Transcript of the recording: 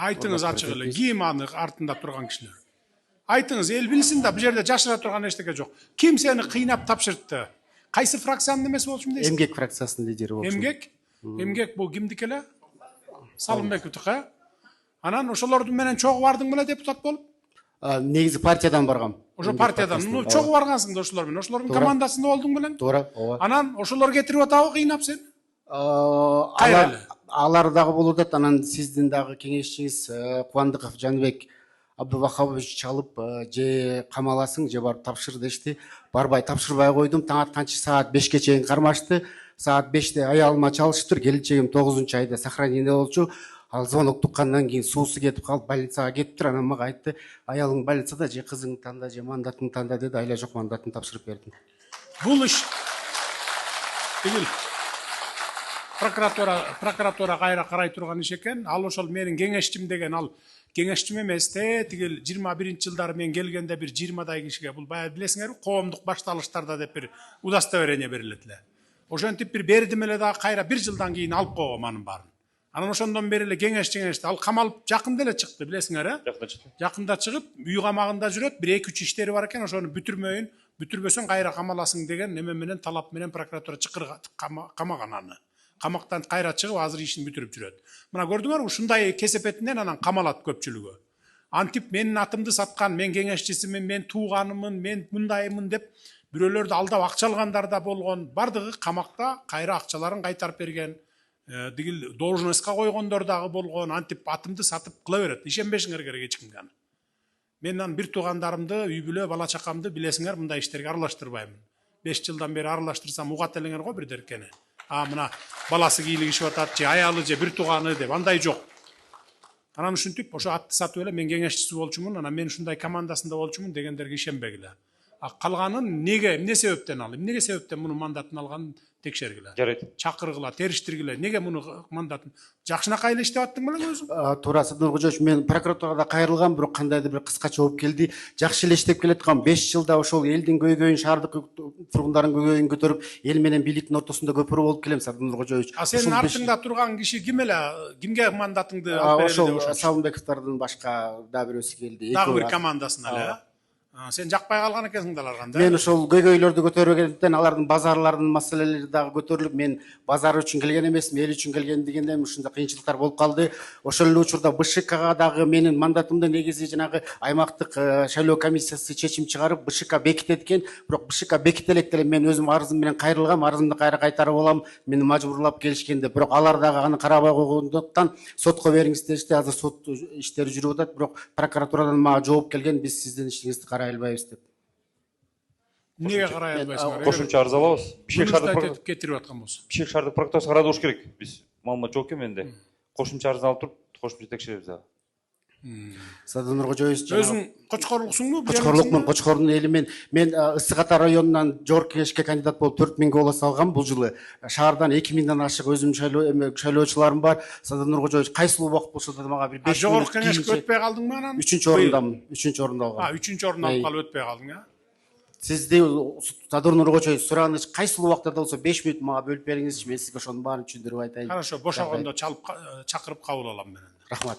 Айтыңыз ачык эле, ким аны артында турган кишилер? Айтыңыз, эл билсин да, бул жерде жашыра турган эчтеке жок. Ким сени кыйнап тапшыртты? Кайсы фракциянын немеси болчумун дейсиз? Эмгек фракциясынын лидери болчу. Эмгек бул кимдики эле? Салымбековдуку. Анан ошолордун менен чогуу бардың беле депутат болуп? Негизи партиядан баргам. Ошо партиядан. Чогуу баргансың да ошолор менен. Ошолордун командасында болдуң белең? Туура, ооба. Анан ошолор кетирип атабы кыйнап сени? Алар дагы болуп атат. Анан сиздин дагы кеңешчиңиз Кубандыков Жаныбек Абдубахабович чалып, же камаласың, же барып тапшыр дешти. Барбай тапшырбай койдум. Таң атканчы саат 5ке чейин кармашты. Саат 5те аялыма чалышыптыр. Келинчегим 9-айда сохранениеде болчу. Ал звонок туккандан кийин суусу кетип калып, больницага кетиптир. Анан мага айтты, аялың больницада, же кызыңды танда, же мандатыңды танда деди. Айла жок, мандатын тапшырып бердим. Бул иш тигил прокуратура кайра карай турган иш экен. Ал ошол менин кеңешчим деген, ал кеңешчим эмес да, тигил 21-жылдары мен келгенде бир 20дай кишиге, бул баягы билесиңерби, коомдук башталыштарда деп бир удостоверение берилет эле. Ошентип бир бердим эле дагы кайра 1 жылдан кийин алып койгом анын баарын. Анан ошондон бери эле кеңешчиңешти. Ал камалып жакында эле чыкты, билесиңер, Жакында чыгып, үй камагында жүрөт, бир 2-3 иштери бар экен, ошону бүтүрбөсөң кайра камаласың деген неме менен, талап менен прокуратура камаган аны. Камактан кайра чыгып, азыр ишин бүтүрүп жүрөт. Мына көрдүңөрбү, ушундай кесепетинен анан камалат көпчүлүгү. Антип менин атымды саткан, мен кеңешчисимин, мен тууганымын, мен мындаймын деп бирөөлөрдү алдап акча алгандар да болгон. Бардыгы камакта кайра акчаларын кайтарып берген. Дигил должностька койгондор дагы болгон. Антип атымды сатып кыла берет. Ишенбешиңер керек эч кимге. Мен анан бир туугандарымды, үй бүлө, бала чакамды билесиңер, мындай иштерге аралаштырбаймын. 5 жылдан бери аралаштырсам угат элеңер го бир деркени. Мына баласы кийлигишип атат, же аялы, же бир тууганы деп, андай жок. Анан ушинтип ошо атты сатып эле мен кеңешчиси болчумун, анан мен ушундай командасында болчумун дегендерге ишенбегиле. Калганын эмне себептен ал? Эмнеге себептен мунун мандатын алганын текшергиле. Жарайт. Чакыргыла, териштиргиле. Неге муну мандатын? Жакшынакай эле иштеп аттың белең өзүң? Туура, Садыр Кожоевич, мен прокуратурада кайрылгам, бирок кандайдыр бир кыскача болуп келди. Жакшы эле иштеп келаткан 5 жылда ошол элдин көйгөйүн, шаардык тургундардын көйгөйүн көтөрүп, эл менен бийликтин ортосунда көпүрө болуп келем, Садыр Кожоевич. Сенин артыңда турган киши ким эле? Кимге мандатыңды алып берди деп ошол Салымбековдордун башка да бирөөсү келди. Дагы бир командасына эле. Сен жакпай калган экенсиң да аларга. Мен ошол көйгөйлөрдү көтөргөндөн алардын базарлардын маселелери дагы көтөрүлүп, мен базар үчүн келген эмесмин, эл үчүн келген дегенден ушундай кыйынчылыктар болуп калды. Ошол эле учурда БШКга дагы менин мандатымды негизи жанагы аймактык шайлоо комиссиясы чечим чыгарып, БШК бекитет экен, бирок БШК беките элек деле мен өзүм арызым менен кайрылгам, арызымды кайра кайтарып алам, мени мажбурлап келишкенде, бирок алар дагы аны карабай койгондуктан сотко бериңиз дешти. Азыр сот иштери жүрүп атат, бирок прокуратурадан мага жооп келген, биз сиздин ишиңизди карай албайбыз деп. Неге карай албайсыңар? Кошумча арыз алабыз. Бишкек шаардык кетирип аткан болсо. Бишкек шаардык прокуратурасы карадыш керек. Биз маалымат жок экен менде. Кошумча арыз алып туруп, кошумча текшеребиз дагы. Садыр Кожоевич, өзүң Кочкорлуксуңбу? Кочкорлукмун, Кочкордун элимин. Мен Ысык Ата районунан жогорку кеңешке кандидат болуп 4000 голос алгам бул жылы. Шаардан 2000ден ашык өзүм шайлоочуларым бар. Садыр Кожоевич, кайсыл убакыт болсо да мага бир 5 минут. Жогорку кеңешке өтпөй калдыңбы анан? 3-орундамын. 3-орунда алгам. 3-орунду алып калып өтпөй калдың, Сизди Садыр Кожоевич сураныч кайсыл убакта да болсо 5 минут мага бөлүп бериңизчи, мен сизге ошонун баарын түшүндүрүп айтайын. Хорошо, бошогондо чакырып кабыл алам мен. Рахмат.